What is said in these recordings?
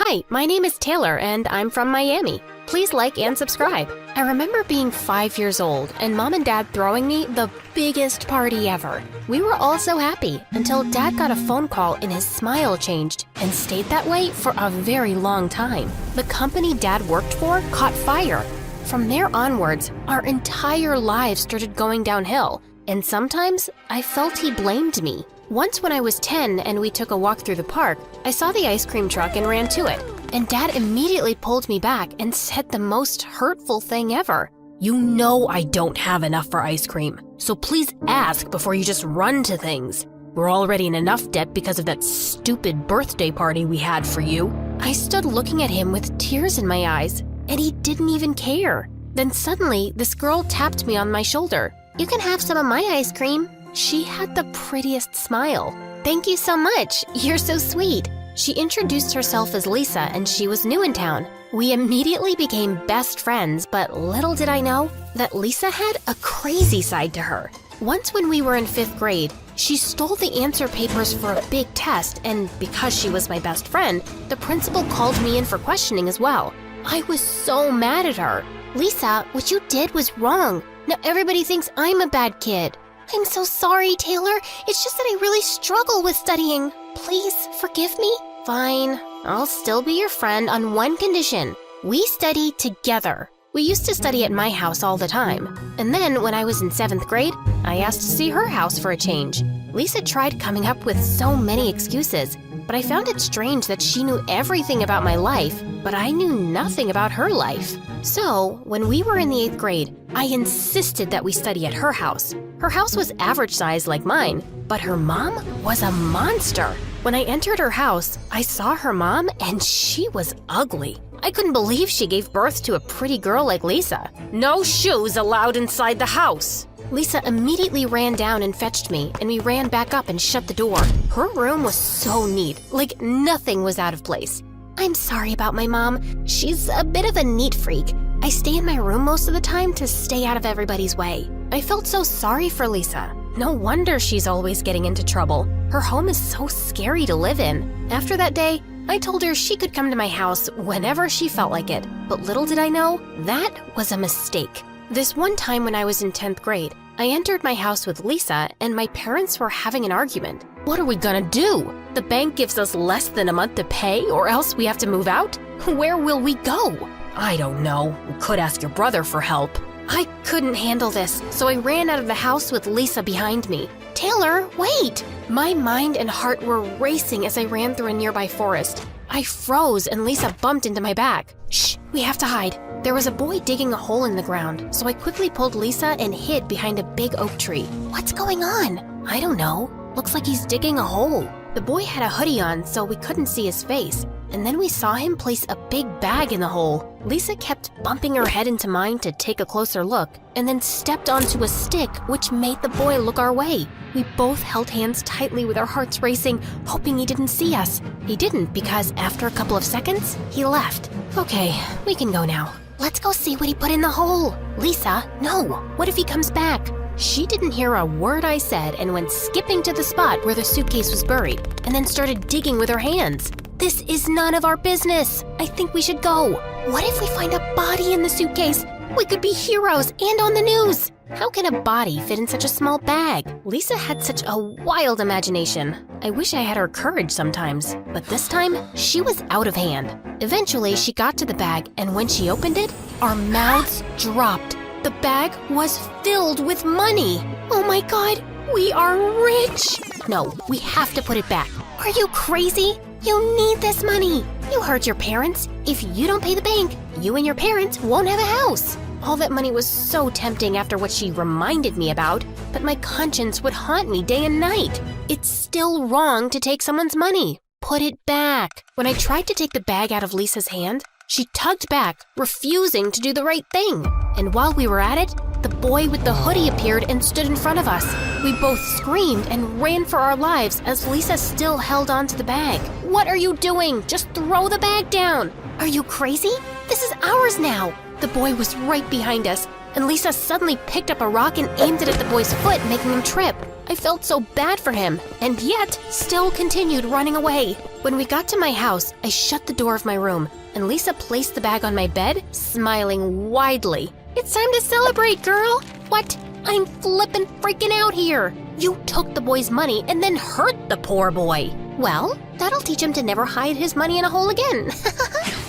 Hi, my name is Taylor and I'm from Miami. Please like and subscribe. I remember being 5 years old and Mom and Dad throwing me the biggest party ever. We were all so happy until Dad got a phone call and his smile changed and stayed that way for a very long time. The company Dad worked for caught fire. From there onwards, our entire lives started going downhill, and sometimes I felt he blamed me. Once when I was 10 and we took a walk through the park, I saw the ice cream truck and ran to it. And Dad immediately pulled me back and said the most hurtful thing ever. "You know I don't have enough for ice cream, so please ask before you just run to things. We're already in enough debt because of that stupid birthday party we had for you." I stood looking at him with tears in my eyes, and he didn't even care. Then suddenly, this girl tapped me on my shoulder. "You can have some of my ice cream." She had the prettiest smile. "Thank you so much. You're so sweet." She introduced herself as Lisa, and she was new in town. We immediately became best friends, but little did I know that Lisa had a crazy side to her. Once when we were in 5th grade, she stole the answer papers for a big test, and because she was my best friend, the principal called me in for questioning as well. I was so mad at her. "Lisa, what you did was wrong. Now everybody thinks I'm a bad kid." "I'm so sorry, Taylor. It's just that I really struggle with studying. Please forgive me." "Fine. I'll still be your friend on one condition. We study together." We used to study at my house all the time. And then when I was in 7th grade, I asked to see her house for a change. Lisa tried coming up with so many excuses, but I found it strange that she knew everything about my life, but I knew nothing about her life. So, when we were in the 8th grade, I insisted that we study at her house. Her house was average size like mine, but her mom was a monster. When I entered her house, I saw her mom and she was ugly. I couldn't believe she gave birth to a pretty girl like Lisa. "No shoes allowed inside the house." Lisa immediately ran down and fetched me, and we ran back up and shut the door. Her room was so neat, like nothing was out of place. "I'm sorry about my mom. She's a bit of a neat freak. I stay in my room most of the time to stay out of everybody's way." I felt so sorry for Lisa. No wonder she's always getting into trouble. Her home is so scary to live in. After that day, I told her she could come to my house whenever she felt like it. But little did I know, that was a mistake. This one time when I was in 10th grade, I entered my house with Lisa and my parents were having an argument. "What are we gonna do? The bank gives us less than a month to pay or else we have to move out? Where will we go?" "I don't know. We could ask your brother for help." I couldn't handle this, so I ran out of the house with Lisa behind me. "Taylor, wait!" My mind and heart were racing as I ran through a nearby forest. I froze and Lisa bumped into my back. "Shh, we have to hide." There was a boy digging a hole in the ground, so I quickly pulled Lisa and hid behind a big oak tree. "What's going on?" "I don't know. Looks like he's digging a hole." The boy had a hoodie on, so we couldn't see his face. And then we saw him place a big bag in the hole. Lisa kept bumping her head into mine to take a closer look, and then stepped onto a stick, which made the boy look our way. We both held hands tightly with our hearts racing, hoping he didn't see us. He didn't, because after a couple of seconds, he left. "Okay, we can go now." "Let's go see what he put in the hole." "Lisa, no. What if he comes back?" She didn't hear a word I said and went skipping to the spot where the suitcase was buried, and then started digging with her hands. "This is none of our business. I think we should go." "What if we find a body in the suitcase? We could be heroes and on the news." "How can a body fit in such a small bag?" Lisa had such a wild imagination. I wish I had her courage sometimes, but this time, she was out of hand. Eventually, she got to the bag, and when she opened it, our mouths dropped. The bag was filled with money. "Oh my God, we are rich!" "No, we have to put it back." "Are you crazy? You need this money. You hurt your parents. If you don't pay the bank, you and your parents won't have a house." All that money was so tempting after what she reminded me about, but my conscience would haunt me day and night. It's still wrong to take someone's money. Put it back. When I tried to take the bag out of Lisa's hand, she tugged back, refusing to do the right thing. And while we were at it, the boy with the hoodie appeared and stood in front of us. We both screamed and ran for our lives as Lisa still held on to the bag. "What are you doing? Just throw the bag down." "Are you crazy? This is ours now." The boy was right behind us. and Lisa suddenly picked up a rock and aimed it at the boy's foot, making him trip. I felt so bad for him, and yet still continued running away. When we got to my house, I shut the door of my room, and Lisa placed the bag on my bed, smiling widely. "It's time to celebrate, girl!" "What? I'm flippin' freaking out here! You took the boy's money and then hurt the poor boy!" "Well, that'll teach him to never hide his money in a hole again."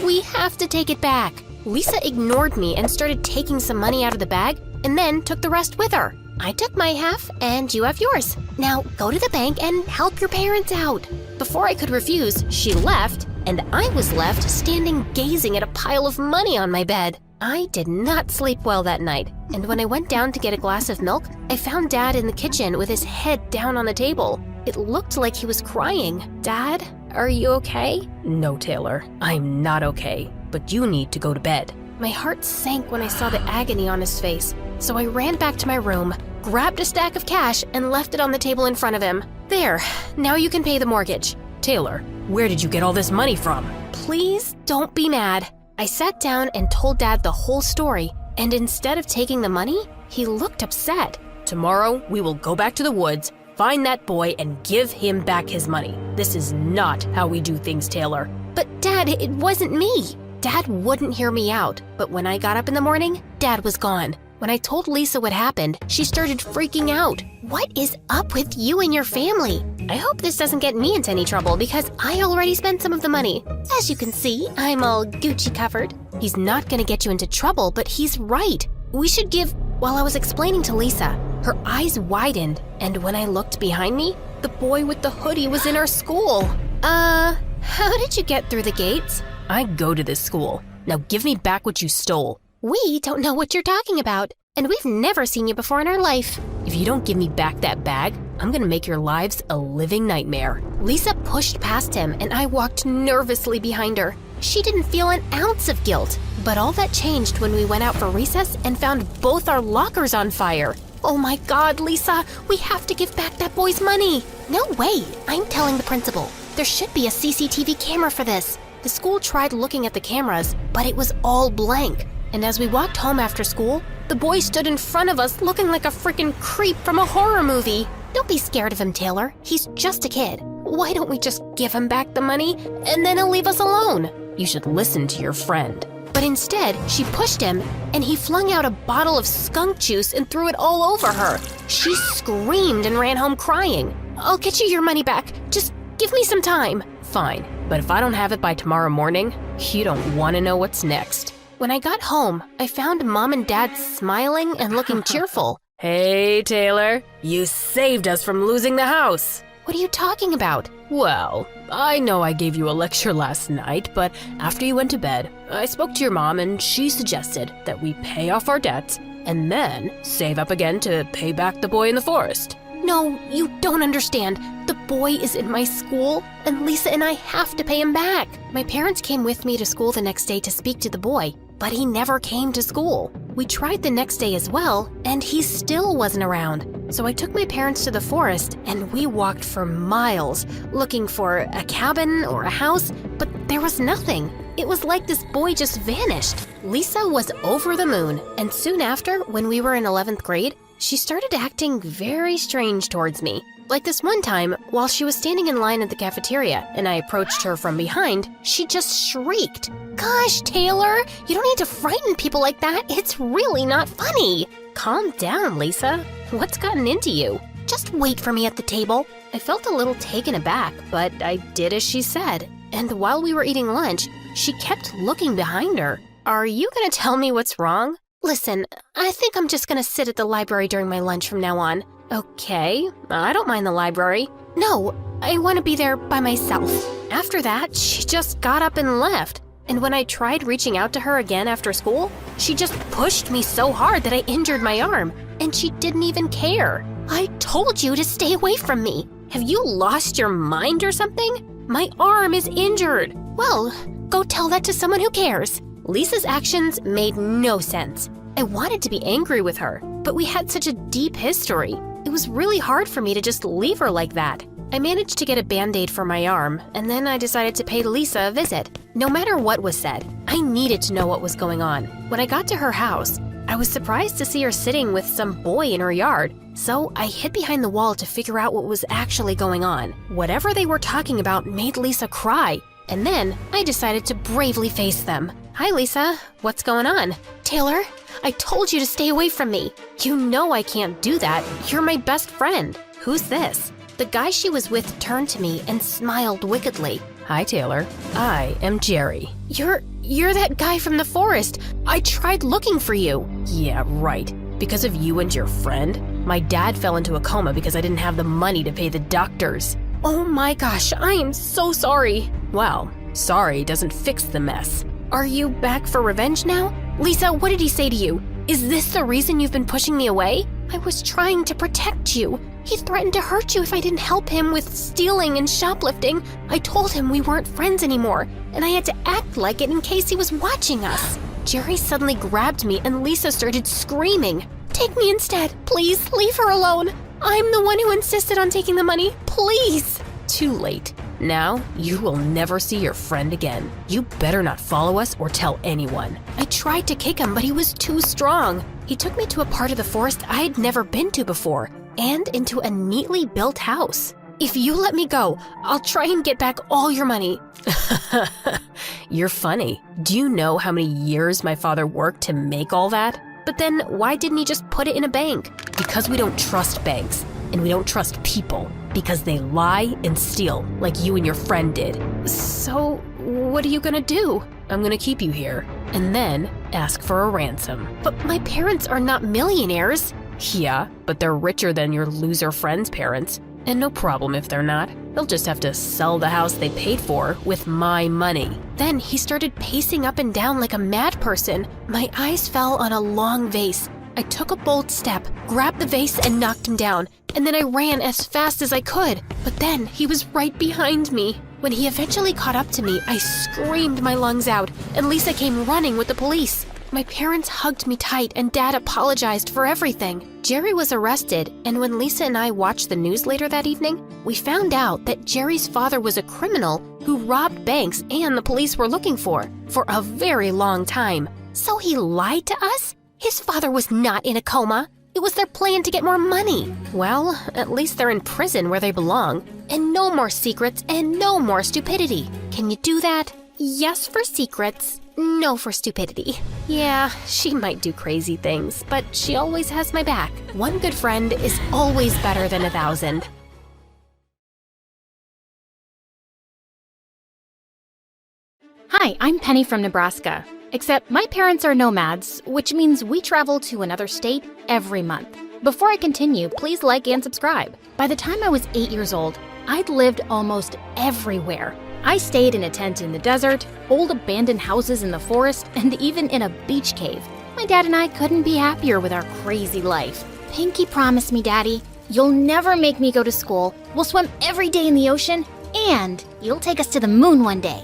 "We have to take it back." Lisa ignored me and started taking some money out of the bag and then took the rest with her. "I took my half and you have yours. Now go to the bank and help your parents out." Before I could refuse, she left, and I was left standing gazing at a pile of money on my bed. I did not sleep well that night, and when I went down to get a glass of milk, I found Dad in the kitchen with his head down on the table. It looked like he was crying. "Dad, are you okay?" "No, Taylor, I'm not okay, but you need to go to bed." My heart sank when I saw the agony on his face, so I ran back to my room, grabbed a stack of cash, and left it on the table in front of him. "There, now you can pay the mortgage." "Taylor, where did you get all this money from?" "Please don't be mad." I sat down and told Dad the whole story, and instead of taking the money, he looked upset. "Tomorrow, we will go back to the woods, find that boy, and give him back his money. This is not how we do things, Taylor." "But Dad, it wasn't me." Dad wouldn't hear me out, but when I got up in the morning, Dad was gone. When I told Lisa what happened, she started freaking out. "What is up with you and your family? I hope this doesn't get me into any trouble because I already spent some of the money. As you can see, I'm all Gucci covered." "He's not gonna get you into trouble, but he's right. We should give..." While I was explaining to Lisa, her eyes widened, and when I looked behind me, the boy with the hoodie was in our school. How did you get through the gates?" "I go to this school. Now give me back what you stole." "We don't know what you're talking about, and we've never seen you before in our life." "If you don't give me back that bag, I'm gonna make your lives a living nightmare." Lisa pushed past him, and I walked nervously behind her. She didn't feel an ounce of guilt, but all that changed when we went out for recess and found both our lockers on fire. "Oh my God, Lisa, we have to give back that boy's money." "No way, I'm telling the principal. There should be a CCTV camera for this." The school tried looking at the cameras, but it was all blank. And as we walked home after school, the boy stood in front of us looking like a freaking creep from a horror movie. "Don't be scared of him, Taylor. He's just a kid. Why don't we just give him back the money and then he'll leave us alone?" "You should listen to your friend." But instead, she pushed him and he flung out a bottle of skunk juice and threw it all over her. She screamed and ran home crying. "I'll get you your money back. Just give me some time." "Fine, but if I don't have it by tomorrow morning, you don't want to know what's next." When I got home, I found Mom and Dad smiling and looking cheerful. "Hey, Taylor, you saved us from losing the house." "What are you talking about?" "Well, I know I gave you a lecture last night, but after you went to bed, I spoke to your mom and she suggested that we pay off our debts and then save up again to pay back the boy in the forest." "No, you don't understand. The boy is in my school, and Lisa and I have to pay him back." My parents came with me to school the next day to speak to the boy, but he never came to school. We tried the next day as well, and he still wasn't around. So I took my parents to the forest, and we walked for miles, looking for a cabin or a house, but there was nothing. It was like this boy just vanished. Lisa was over the moon, and soon after, when we were in 11th grade, she started acting very strange towards me. Like this one time, while she was standing in line at the cafeteria and I approached her from behind, she just shrieked. "Gosh, Taylor, you don't need to frighten people like that. It's really not funny." "Calm down, Lisa. What's gotten into you?" "Just wait for me at the table." I felt a little taken aback, but I did as she said. And while we were eating lunch, she kept looking behind her. "Are you gonna tell me what's wrong?" "Listen, I think I'm just gonna sit at the library during my lunch from now on." "Okay, I don't mind the library." "No, I want to be there by myself." After that, she just got up and left. And when I tried reaching out to her again after school, she just pushed me so hard that I injured my arm. And she didn't even care. "I told you to stay away from me. Have you lost your mind or something? My arm is injured." "Well, go tell that to someone who cares." Lisa's actions made no sense. I wanted to be angry with her, but we had such a deep history. It was really hard for me to just leave her like that. I managed to get a Band-Aid for my arm, and then I decided to pay Lisa a visit. No matter what was said, I needed to know what was going on. When I got to her house, I was surprised to see her sitting with some boy in her yard, so I hid behind the wall to figure out what was actually going on. Whatever they were talking about made Lisa cry, and then I decided to bravely face them. Hi, Lisa. What's going on? Taylor, I told you to stay away from me. You know I can't do that. You're my best friend. Who's this? The guy she was with turned to me and smiled wickedly. Hi, Taylor. I am Jerry. You're that guy from the forest. I tried looking for you. Yeah, right. Because of you and your friend, my dad fell into a coma because I didn't have the money to pay the doctors. Oh my gosh, I am so sorry. Well, sorry doesn't fix the mess. Are you back for revenge now? Lisa, what did he say to you? Is this the reason you've been pushing me away? I was trying to protect you. He threatened to hurt you if I didn't help him with stealing and shoplifting. I told him we weren't friends anymore, and I had to act like it in case he was watching us. Jerry suddenly grabbed me and Lisa started screaming. Take me instead, please, leave her alone. I'm the one who insisted on taking the money, please. Too late. Now, you will never see your friend again. You better not follow us or tell anyone. I tried to kick him, but he was too strong. He took me to a part of the forest I had never been to before, and into a neatly built house. If you let me go, I'll try and get back all your money. You're funny. Do you know how many years my father worked to make all that? But then why didn't he just put it in a bank? Because we don't trust banks, and we don't trust people, because they lie and steal like you and your friend did. So what are you gonna do? I'm gonna keep you here, and then ask for a ransom. But my parents are not millionaires. Yeah, but they're richer than your loser friend's parents. And no problem if they're not. They'll just have to sell the house they paid for with my money. Then he started pacing up and down like a mad person. My eyes fell on a long vase. I took a bold step, grabbed the vase and knocked him down, and then I ran as fast as I could. But then he was right behind me. When he eventually caught up to me, I screamed my lungs out, and Lisa came running with the police. My parents hugged me tight and Dad apologized for everything. Jerry was arrested, and when Lisa and I watched the news later that evening, we found out that Jerry's father was a criminal who robbed banks and the police were looking for a very long time. So he lied to us? His father was not in a coma. It was their plan to get more money. Well, at least they're in prison where they belong. And no more secrets and no more stupidity. Can you do that? Yes for secrets, no for stupidity. Yeah, she might do crazy things, but she always has my back. One good friend is always better than 1,000. Hi, I'm Penny from Nebraska. Except my parents are nomads, which means we travel to another state every month. Before I continue, please like and subscribe. By the time I was 8 years old, I'd lived almost everywhere. I stayed in a tent in the desert, old abandoned houses in the forest, and even in a beach cave. My dad and I couldn't be happier with our crazy life. Pinky promised me, Daddy, you'll never make me go to school, we'll swim every day in the ocean, and you'll take us to the moon one day.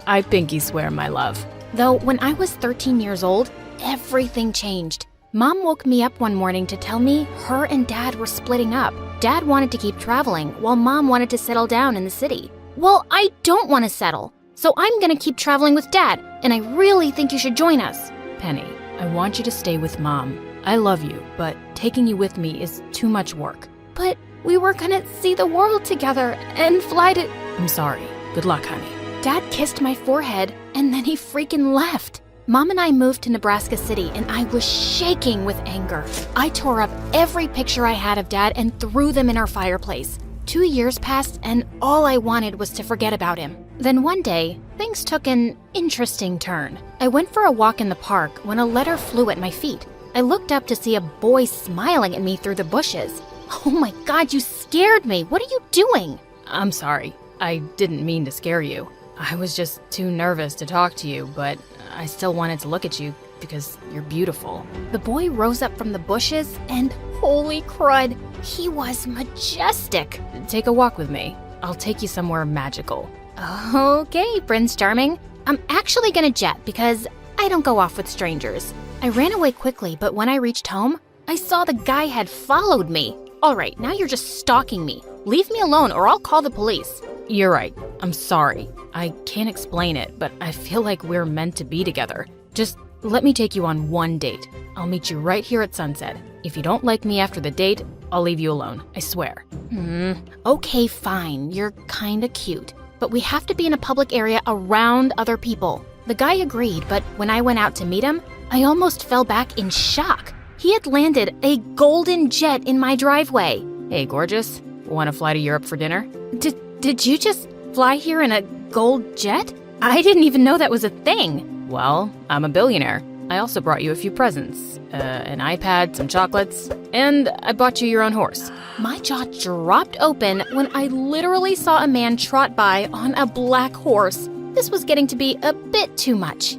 I pinky swear, my love. Though when I was 13 years old, everything changed. Mom woke me up one morning to tell me her and Dad were splitting up. Dad wanted to keep traveling, while Mom wanted to settle down in the city. Well, I don't want to settle, so I'm gonna keep traveling with Dad, and I really think you should join us. Penny, I want you to stay with Mom. I love you, but taking you with me is too much work. But we were gonna see the world together and fly to... I'm sorry. Good luck, honey. Dad kissed my forehead, and then he freaking left. Mom and I moved to Nebraska City, and I was shaking with anger. I tore up every picture I had of Dad and threw them in our fireplace. 2 years passed, and all I wanted was to forget about him. Then one day, things took an interesting turn. I went for a walk in the park when a letter flew at my feet. I looked up to see a boy smiling at me through the bushes. Oh my God, you scared me. What are you doing? I'm sorry. I didn't mean to scare you. I was just too nervous to talk to you, but I still wanted to look at you because you're beautiful. The boy rose up from the bushes and holy crud, he was majestic. Take a walk with me. I'll take you somewhere magical. Okay, Prince Charming. I'm actually gonna jet because I don't go off with strangers. I ran away quickly, but when I reached home, I saw the guy had followed me. All right, now you're just stalking me. Leave me alone or I'll call the police. You're right. I'm sorry. I can't explain it, but I feel like we're meant to be together. Just let me take you on one date. I'll meet you right here at sunset. If you don't like me after the date, I'll leave you alone, I swear. Okay, fine. You're kinda cute. But we have to be in a public area around other people. The guy agreed, but when I went out to meet him, I almost fell back in shock. He had landed a golden jet in my driveway. Hey, gorgeous. Want to fly to Europe for dinner? Did you just fly here in a gold jet? I didn't even know that was a thing. Well, I'm a billionaire. I also brought you a few presents. An iPad, some chocolates, and I bought you your own horse. My jaw dropped open when I literally saw a man trot by on a black horse. This was getting to be a bit too much.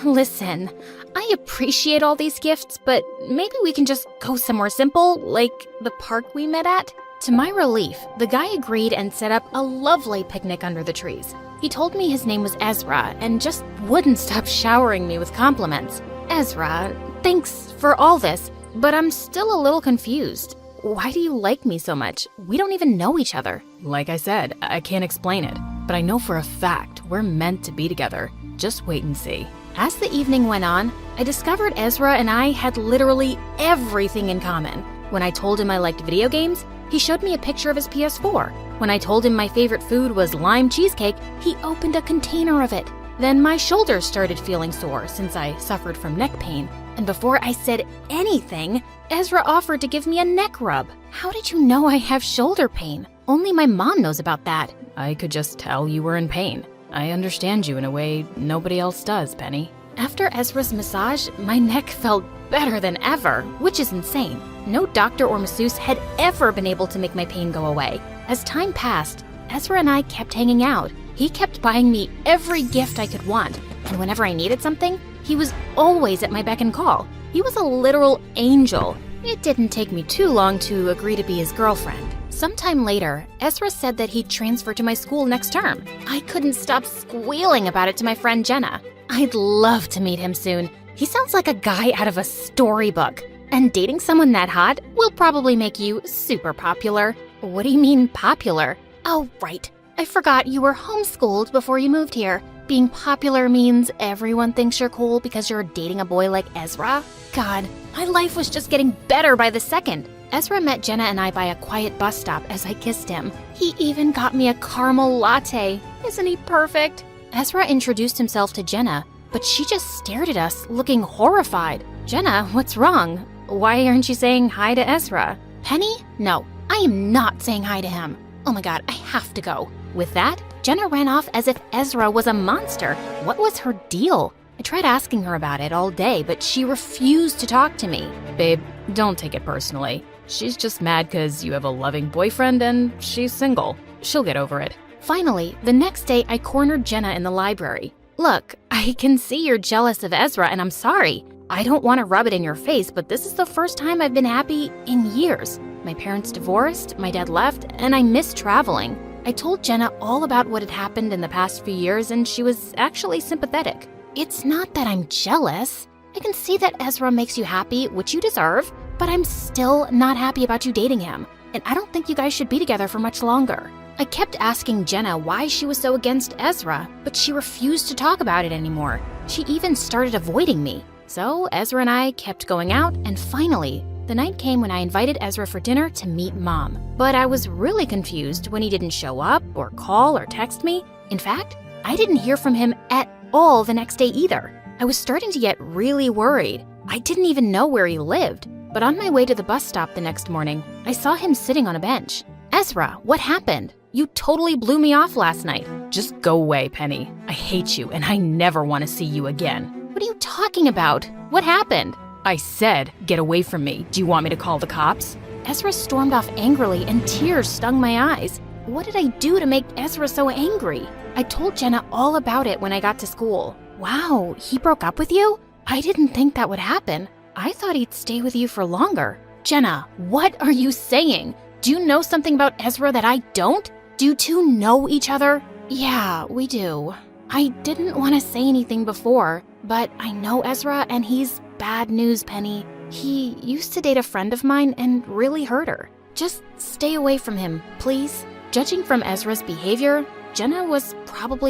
Listen, I appreciate all these gifts, but maybe we can just go somewhere simple, like the park we met at? To my relief, the guy agreed and set up a lovely picnic under the trees. He told me his name was Ezra and just wouldn't stop showering me with compliments. Ezra, thanks for all this, but I'm still a little confused. Why do you like me so much? We don't even know each other. Like I said, I can't explain it, but I know for a fact we're meant to be together. Just wait and see. As the evening went on, I discovered Ezra and I had literally everything in common. When I told him I liked video games, he showed me a picture of his PS4. When I told him my favorite food was lime cheesecake, he opened a container of it. Then my shoulders started feeling sore since I suffered from neck pain. And before I said anything, Ezra offered to give me a neck rub. How did you know I have shoulder pain? Only my mom knows about that. I could just tell you were in pain. I understand you in a way nobody else does, Penny. After Ezra's massage, my neck felt better than ever, which is insane. No doctor or masseuse had ever been able to make my pain go away. As time passed, Ezra and I kept hanging out. He kept buying me every gift I could want, and whenever I needed something, he was always at my beck and call. He was a literal angel. It didn't take me too long to agree to be his girlfriend. Sometime later, Ezra said that he'd transfer to my school next term. I couldn't stop squealing about it to my friend Jenna. I'd love to meet him soon. He sounds like a guy out of a storybook. And dating someone that hot will probably make you super popular. What do you mean popular? Oh, right. I forgot you were homeschooled before you moved here. Being popular means everyone thinks you're cool because you're dating a boy like Ezra? God, my life was just getting better by the second. Ezra met Jenna and I by a quiet bus stop as I kissed him. He even got me a caramel latte. Isn't he perfect? Ezra introduced himself to Jenna, but she just stared at us, looking horrified. Jenna, what's wrong? Why aren't you saying hi to Ezra? Penny? No, I am not saying hi to him. Oh my god, I have to go. With that, Jenna ran off as if Ezra was a monster. What was her deal? I tried asking her about it all day, but she refused to talk to me. Babe, don't take it personally. She's just mad because you have a loving boyfriend and she's single. She'll get over it. Finally, the next day I cornered Jenna in the library. Look, I can see you're jealous of Ezra and I'm sorry. I don't want to rub it in your face, but this is the first time I've been happy in years. My parents divorced, my dad left, and I miss traveling. I told Jenna all about what had happened in the past few years and she was actually sympathetic. It's not that I'm jealous. I can see that Ezra makes you happy, which you deserve, but I'm still not happy about you dating him, and I don't think you guys should be together for much longer. I kept asking Jenna why she was so against Ezra, but she refused to talk about it anymore. She even started avoiding me. So Ezra and I kept going out, and finally, the night came when I invited Ezra for dinner to meet Mom. But I was really confused when he didn't show up or call or text me. In fact, I didn't hear from him at all the next day either. I was starting to get really worried. I didn't even know where he lived. But on my way to the bus stop the next morning, I saw him sitting on a bench. Ezra, what happened? You totally blew me off last night. Just go away, Penny. I hate you and I never want to see you again. What are you talking about? What happened? I said, get away from me. Do you want me to call the cops? Ezra stormed off angrily and tears stung my eyes. What did I do to make Ezra so angry? I told Jenna all about it when I got to school. Wow, he broke up with you? I didn't think that would happen. I thought he'd stay with you for longer. Jenna, what are you saying? Do you know something about Ezra that I don't? Do you two know each other? Yeah, we do. I didn't want to say anything before, but I know Ezra and he's bad news, Penny. He used to date a friend of mine and really hurt her. Just stay away from him, please. Judging from Ezra's behavior, Jenna was probably